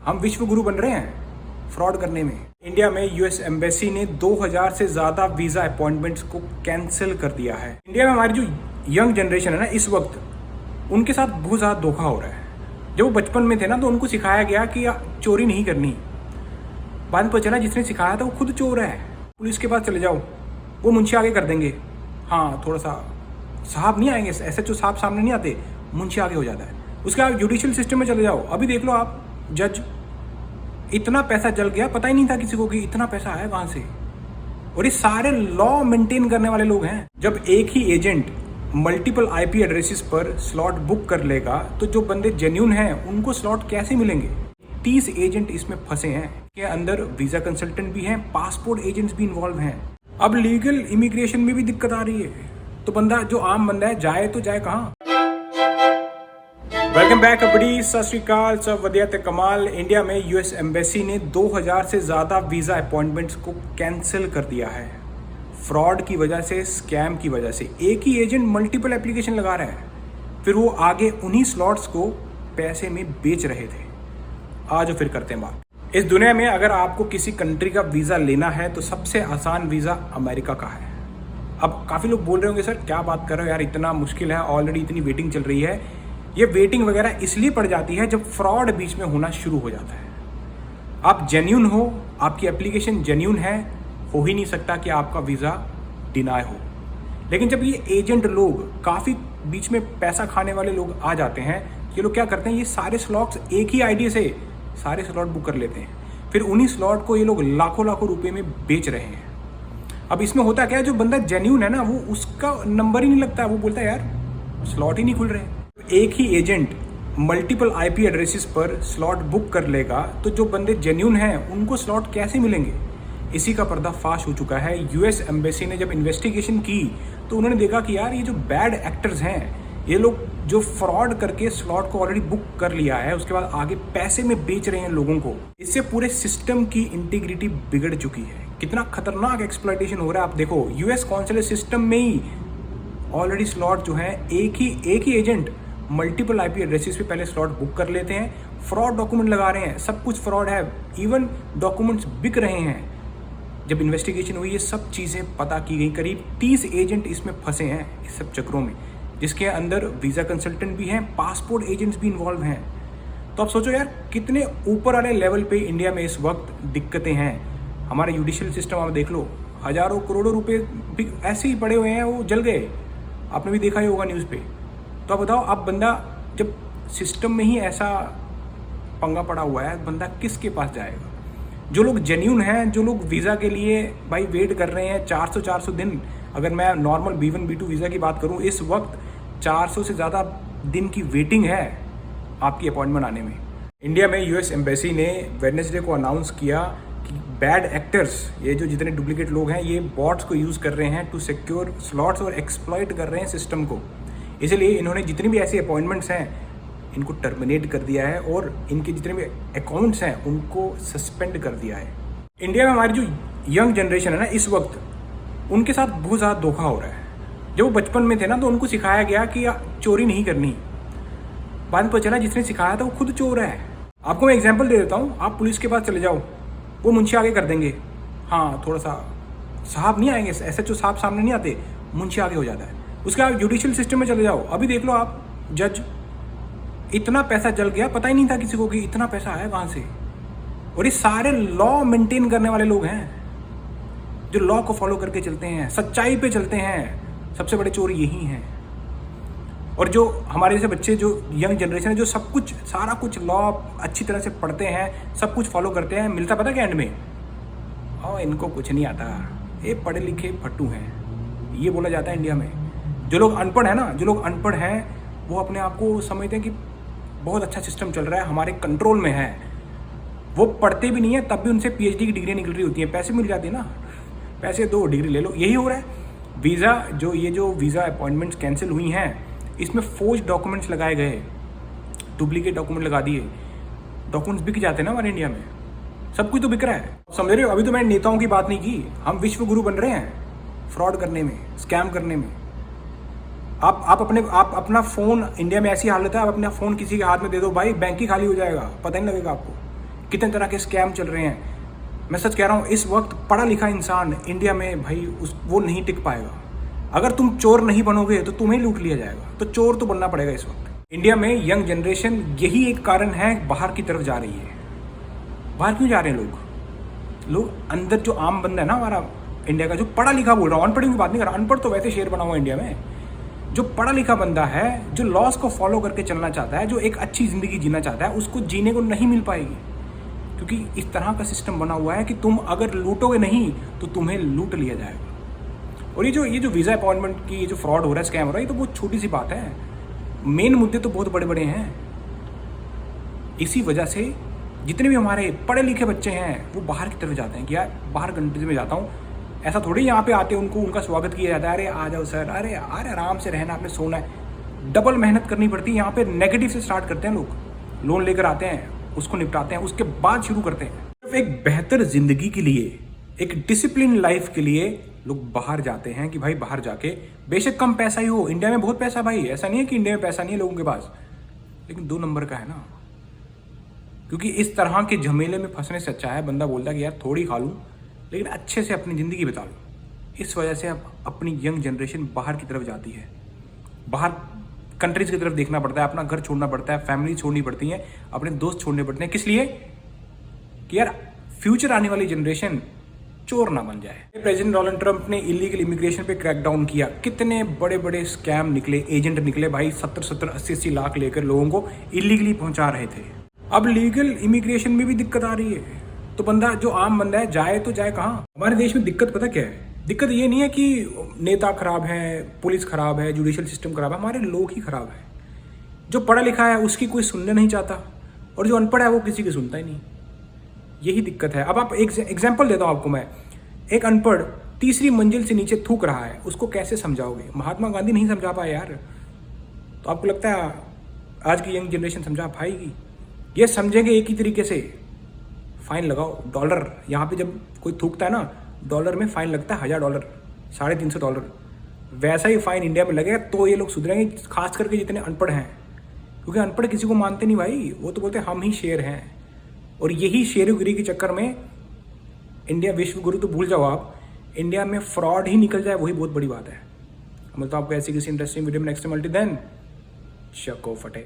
हम विश्व गुरु बन रहे हैं फ्रॉड करने में। इंडिया में यूएस एम्बेसी ने 2000 से ज़्यादा वीज़ा अपॉइंटमेंट्स को कैंसिल कर दिया है। इंडिया में हमारी जो यंग जनरेशन है ना, इस वक्त उनके साथ बहुत ज़्यादा धोखा हो रहा है। जब वो बचपन में थे ना, तो उनको सिखाया गया कि चोरी नहीं करनी। बाद में पता चला जिसने सिखाया था वो खुद चोर है। पुलिस के पास चले जाओ, वो मुंशी आगे कर देंगे। हाँ, थोड़ा सा साहब नहीं आएंगे, SHO साहब सामने नहीं आते, मुंशी आगे हो जाता है। उसके बाद जुडिशियल सिस्टम में चले जाओ, अभी देख लो आप, जज, इतना पैसा जल गया, पता ही नहीं था किसी को कि इतना पैसा आया कहाँ से। और ये सारे लॉ मेंटेन करने वाले लोग हैं। जब एक ही एजेंट मल्टीपल IP एड्रेसेस पर स्लॉट बुक कर लेगा, तो जो बंदे जेन्यून हैं उनको स्लॉट कैसे मिलेंगे। 30 एजेंट इसमें फंसे हैं। के अंदर वीजा कंसल्टेंट भी हैं, पासपोर्ट एजेंट्स भी इन्वॉल्व हैं। अब लीगल इमिग्रेशन में भी दिक्कत आ रही है। तो बंदा, जो आम बंदा है, जाए तो जाए कहाँ। वेलकम बैक अबड़ी, सत श्री अकाल, सब वधिया ते कमाल। इंडिया में यूएस एम्बेसी ने 2000 से ज़्यादा वीज़ा अपॉइंटमेंट्स को कैंसिल कर दिया है। फ्रॉड की वजह से, स्कैम की वजह से। एक ही एजेंट मल्टीपल एप्लीकेशन लगा रहा है, फिर वो आगे उन्हीं स्लॉट्स को पैसे में बेच रहे थे। आज फिर करते हैं बात। इस दुनिया में अगर आपको किसी कंट्री का वीज़ा लेना है तो सबसे आसान वीज़ा अमेरिका का है। अब काफ़ी लोग बोल रहे होंगे, सर क्या बात कर रहे हो यार, इतना मुश्किल है, ऑलरेडी इतनी वेटिंग चल रही है। ये वेटिंग वगैरह इसलिए पड़ जाती है जब फ्रॉड बीच में होना शुरू हो जाता है। आप जेन्यून हो, आपकी एप्लीकेशन जेन्यून है, हो ही नहीं सकता कि आपका वीज़ा डिनाय हो। लेकिन जब ये एजेंट लोग, काफ़ी बीच में पैसा खाने वाले लोग आ जाते हैं, ये लोग क्या करते हैं, ये सारे स्लॉट्स एक ही ID से सारे स्लॉट बुक कर लेते हैं। फिर उन्हीं स्लॉट को ये लोग लाखों लाखों रुपए में बेच रहे हैं। अब इसमें होता क्या है, जो बंदा जेन्यून है ना, वो उसका नंबर ही नहीं लगता। वो बोलता है यार स्लॉट ही नहीं खुल रहे। एक ही एजेंट मल्टीपल IP एड्रेसेस पर स्लॉट बुक कर लेगा, तो जो बंदे जेन्यून हैं उनको स्लॉट कैसे मिलेंगे। इसी का पर्दाफाश हो चुका है। यूएस एम्बेसी ने जब इन्वेस्टिगेशन की तो उन्होंने देखा कि यार ये जो बैड एक्टर्स हैं, ये लोग जो फ्रॉड करके स्लॉट को ऑलरेडी बुक कर लिया है, उसके बाद आगे पैसे में बेच रहे हैं लोगों को। इससे पूरे सिस्टम की इंटीग्रिटी बिगड़ चुकी है। कितना खतरनाक एक्सप्लॉयटेशन हो रहा है। आप देखो, यूएस कॉन्सुलेट सिस्टम में ही ऑलरेडी स्लॉट जो है, एक ही एजेंट मल्टीपल IP एड्रेसेस पे पहले स्लॉट बुक कर लेते हैं, फ्रॉड डॉक्यूमेंट लगा रहे हैं, सब कुछ फ्रॉड है, इवन डॉक्यूमेंट्स बिक रहे हैं। जब इन्वेस्टिगेशन हुई, ये सब चीज़ें पता की गई। करीब 30 एजेंट इसमें फंसे हैं, इस सब चक्रों में, जिसके अंदर वीज़ा कंसल्टेंट भी हैं, पासपोर्ट एजेंट्स भी इन्वॉल्व हैं। तो आप सोचो यार, कितने ऊपर वाले लेवल पे इंडिया में इस वक्त दिक्कतें हैं। हमारा जुडिशियल सिस्टम आप देख लो, हज़ारों करोड़ों रुपए भी ऐसे ही पड़े हुए हैं, वो जल गए। आपने भी देखा ही होगा न्यूज़ पे। तो आप बताओ, अब बंदा जब सिस्टम में ही ऐसा पंगा पड़ा हुआ है, बंदा किसके पास जाएगा। जो लोग जेन्यून हैं, जो लोग वीज़ा के लिए भाई वेट कर रहे हैं 400 दिन, अगर मैं नॉर्मल B1 B2 वीज़ा की बात करूं, इस वक्त 400 से ज़्यादा दिन की वेटिंग है आपकी अपॉइंटमेंट आने में। इंडिया में यूएस एम्बेसी ने वेडनेसडे को अनाउंस किया कि बैड एक्टर्स, ये जो जितने डुप्लीकेट लोग हैं, ये बॉट्स को यूज़ कर रहे हैं टू सिक्योर स्लॉट्स और एक्सप्लॉइट कर रहे हैं सिस्टम को। इसलिए इन्होंने जितनी भी ऐसी अपॉइंटमेंट्स हैं, इनको टर्मिनेट कर दिया है और इनके जितने भी अकाउंट्स हैं उनको सस्पेंड कर दिया है। इंडिया में हमारी जो यंग जनरेशन है ना, इस वक्त उनके साथ बहुत ज़्यादा धोखा हो रहा है। जब वो बचपन में थे ना, तो उनको सिखाया गया कि चोरी नहीं करनी। बाद में पता चला जिसने सिखाया था वो खुद चोर है। आपको मैं एग्जांपल दे देता हूँ, आप पुलिस के पास चले जाओ, वो मुंशी आगे कर देंगे। हाँ, थोड़ा सा साहब नहीं आएंगे, SHO साहब सामने नहीं आते, मुंशी आगे हो जाता है। उसके बाद जुडिशियल सिस्टम में चले जाओ, अभी देख लो आप, जज, इतना पैसा जल गया, पता ही नहीं था किसी को कि इतना पैसा आया कहाँ से। और ये सारे लॉ मेंटेन करने वाले लोग हैं, जो लॉ को फॉलो करके चलते हैं, सच्चाई पे चलते हैं। सबसे बड़े चोर यही हैं। और जो हमारे जैसे बच्चे, जो यंग जनरेशन है, जो सब कुछ, सारा कुछ लॉ अच्छी तरह से पढ़ते हैं, सब कुछ फॉलो करते हैं, मिलता पता क्या एंड में, और इनको कुछ नहीं आता, ये पढ़े लिखे फट्टू हैं, ये बोला जाता है इंडिया में। जो लोग अनपढ़ हैं ना, जो लोग अनपढ़ हैं, वो अपने आप को समझते हैं कि बहुत अच्छा सिस्टम चल रहा है, हमारे कंट्रोल में है। वो पढ़ते भी नहीं है, तब भी उनसे PhD की डिग्री निकल रही होती है, पैसे मिल जाते हैं ना, पैसे दो, डिग्री ले लो। यही हो रहा है। वीज़ा, ये जो वीज़ा अपॉइंटमेंट्स कैंसिल हुई हैं, इसमें फोर्ज डॉक्यूमेंट्स लगाए गए, डुप्लीकेट डॉक्यूमेंट लगा दिए, डॉक्यूमेंट्स बिक जाते हैं ना हमारे इंडिया में। सब कुछ तो बिक रहा है, समझ रहे हो। अभी तो मैंने नेताओं की बात नहीं की, हम विश्व गुरु बन रहे हैं फ्रॉड करने में, स्कैम करने में। आप अपना फ़ोन, इंडिया में ऐसी हालत है, आप अपना फ़ोन किसी के हाथ में दे दो भाई, बैंक ही खाली हो जाएगा, पता नहीं लगेगा आपको। कितने तरह के स्कैम चल रहे हैं। मैं सच कह रहा हूँ, इस वक्त पढ़ा लिखा इंसान इंडिया में भाई वो नहीं टिक पाएगा। अगर तुम चोर नहीं बनोगे तो तुम्हें लूट लिया जाएगा, तो चोर तो बनना पड़ेगा इस वक्त। इंडिया में यंग जनरेशन, यही एक कारण है बाहर की तरफ जा रही है। बाहर क्यों जा रहे हैं लोग? अंदर जो आम बंदा है ना हमारा इंडिया का, जो पढ़ा लिखा, बोल रहा हूँ, अनपढ़ की बात नहीं कर रहा, अनपढ़ तो वैसे शेर बना हुआ इंडिया में। जो पढ़ा लिखा बंदा है, जो लॉस को फॉलो करके चलना चाहता है, जो एक अच्छी जिंदगी जीना चाहता है, उसको जीने को नहीं मिल पाएगी, क्योंकि इस तरह का सिस्टम बना हुआ है कि तुम अगर लूटोगे नहीं तो तुम्हें लूट लिया जाएगा। और ये जो वीज़ा अपॉइंटमेंट की ये जो फ्रॉड हो रहा है, स्कैम हो रहा है, ये तो बहुत छोटी सी बात है। मेन मुद्दे तो बहुत बड़े बड़े हैं। इसी वजह से जितने भी हमारे पढ़े लिखे बच्चे हैं वो बाहर की तरफ जाते हैं कि यार बाहर कंट्रीज में जाता हूँ। ऐसा थोड़ी यहाँ पे आते उनको उनका स्वागत किया जाता है, अरे आ जाओ सर, अरे यार आराम से रहना, आपने सोना है। डबल मेहनत करनी पड़ती है। यहाँ पे नेगेटिव से स्टार्ट करते हैं लोग, लोन लेकर आते हैं, उसको निपटाते हैं, उसके बाद शुरू करते हैं। सिर्फ एक बेहतर जिंदगी के लिए, एक डिसिप्लिन लाइफ के लिए लोग बाहर जाते हैं कि भाई बाहर जाके बेशक कम पैसा ही हो। इंडिया में बहुत पैसा भाई, ऐसा नहीं है कि इंडिया में पैसा नहीं है लोगों के पास, लेकिन 2 नंबर का है ना। क्योंकि इस तरह के झमेले में फंसने से अच्छा है बंदा बोलता है कि यार थोड़ी खा लूँ लेकिन अच्छे से अपनी ज़िंदगी बिता लूँ। इस वजह से अब अपनी यंग जनरेशन बाहर की तरफ जाती है। बाहर कंट्रीज़ की तरफ देखना पड़ता है, अपना घर छोड़ना पड़ता है, फैमिली छोड़नी पड़ती है, अपने दोस्त छोड़ने पड़ते हैं। किस लिए? कि यार फ्यूचर आने वाली जनरेशन चोर ना बन जाए। प्रेसिडेंट डोनाल्ड ट्रंप ने इलीगल इमिग्रेशन पे क्रैकडाउन किया। कितने बड़े बड़े स्कैम निकले, एजेंट निकले भाई, 70-70, 80-80 लाख लेकर लोगों को इलीगली पहुंचा रहे थे। अब लीगल इमिग्रेशन में भी दिक्कत आ रही है, तो बंदा जो आम बंदा है जाए तो जाए कहाँ? हमारे देश में दिक्कत पता क्या है? दिक्कत ये नहीं है कि नेता खराब है, पुलिस खराब है, जुडिशियल सिस्टम खराब है, हमारे लोग ही खराब है। जो पढ़ा लिखा है उसकी कोई सुनने नहीं चाहता, और जो अनपढ़ है वो किसी की सुनता ही नहीं। यही दिक्कत है। अब आप एक एग्जाम्पल देता हूँ आपको मैं। एक अनपढ़ तीसरी मंजिल से नीचे थूक रहा है, उसको कैसे समझाओगे? महात्मा गांधी नहीं समझा पाए यार, तो आपको लगता है आज की यंग जनरेशन समझा पाएगी? ये समझेंगे एक ही तरीके से, फाइन लगाओ, डॉलर। यहाँ पे जब कोई थूकता है ना, डॉलर में फाइन लगता है $1000, $350। वैसा ही फाइन इंडिया में लगेगा तो ये लोग सुधरेंगे, खास करके जितने अनपढ़ हैं। क्योंकि अनपढ़ किसी को मानते नहीं भाई, वो तो बोलते हैं हम ही शेर हैं। और यही शेरगिरी के चक्कर में इंडिया विश्व गुरु तो भूल जाओ आप, इंडिया में फ्रॉड ही निकल जाए, वही बहुत बड़ी बात है। मतलब आपको ऐसी किसी इंटरेस्टिंग वीडियो में नेक्स्ट टाइम, देन चको फटे।